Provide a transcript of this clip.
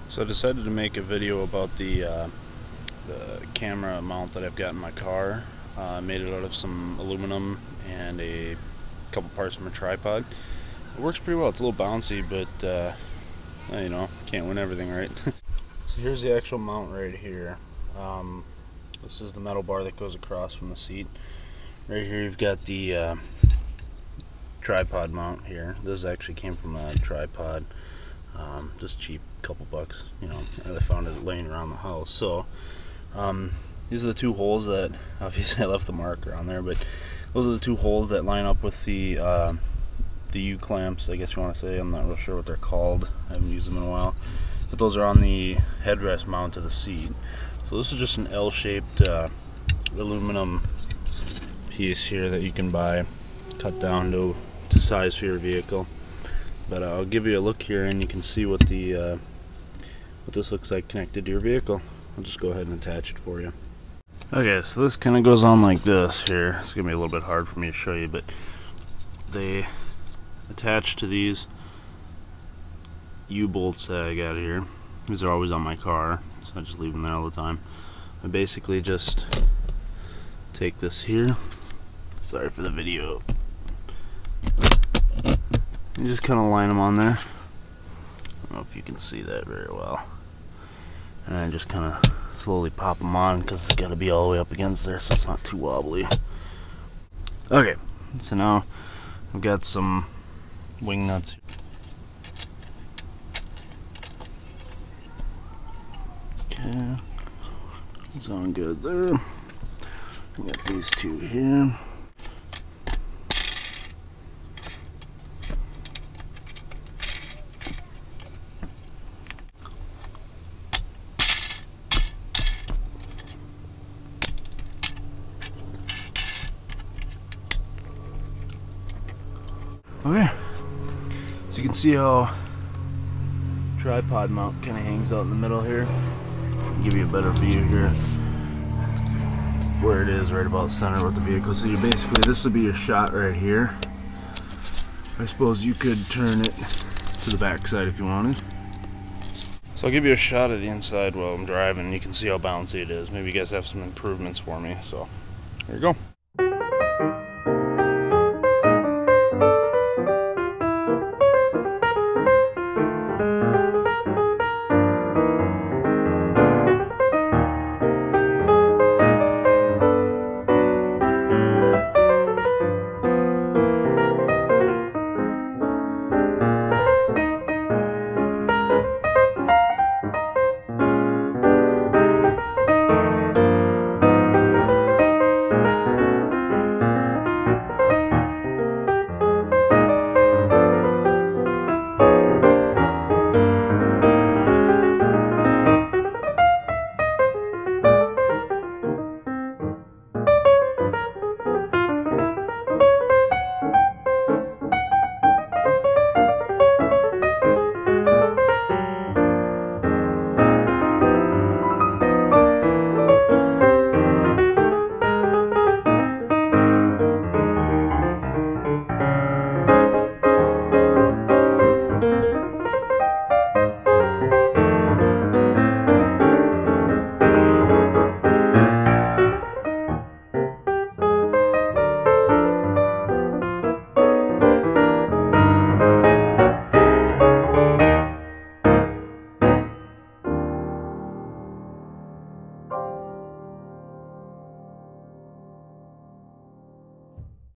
So I decided to make a video about the camera mount that I've got in my car. I made it out of some aluminum and a couple parts from a tripod. It works pretty well. It's a little bouncy, but you know, can't win everything, right? So here's the actual mount right here. This is the metal bar that goes across from the seat. Right here you've got the tripod mount here. This actually came from a tripod, just cheap, couple bucks, you know, and I found it laying around the house. So these are the two holes that, obviously I left the marker on there, but those are the two holes that line up with the U-clamps, I guess you want to say. I'm not real sure what they're called. I haven't used them in a while. But those are on the headrest mount of the seat. So this is just an L-shaped aluminum piece here that you can buy, cut down to size for your vehicle. But I'll give you a look here and you can see what this looks like connected to your vehicle. I'll just go ahead and attach it for you. Okay, so this kind of goes on like this here. It's going to be a little bit hard for me to show you, but they attach to these U-bolts that I got here. These are always on my car, so I just leave them there all the time. I basically just take this here. Sorry for the video. You just kind of line them on there. I don't know if you can see that very well. And I just kind of slowly pop them on because it's got to be all the way up against there so it's not too wobbly. Okay, so now I've got some wing nuts. Okay, it's on good there. I got these two here. Okay, so you can see how tripod mount kind of hangs out in the middle here. I'll give you a better view here where it is, right about center with the vehicle. So you basically, this would be your shot right here. I suppose you could turn it to the back side if you wanted. So I'll give you a shot of the inside while I'm driving. You can see how bouncy it is. Maybe you guys have some improvements for me. So there you go.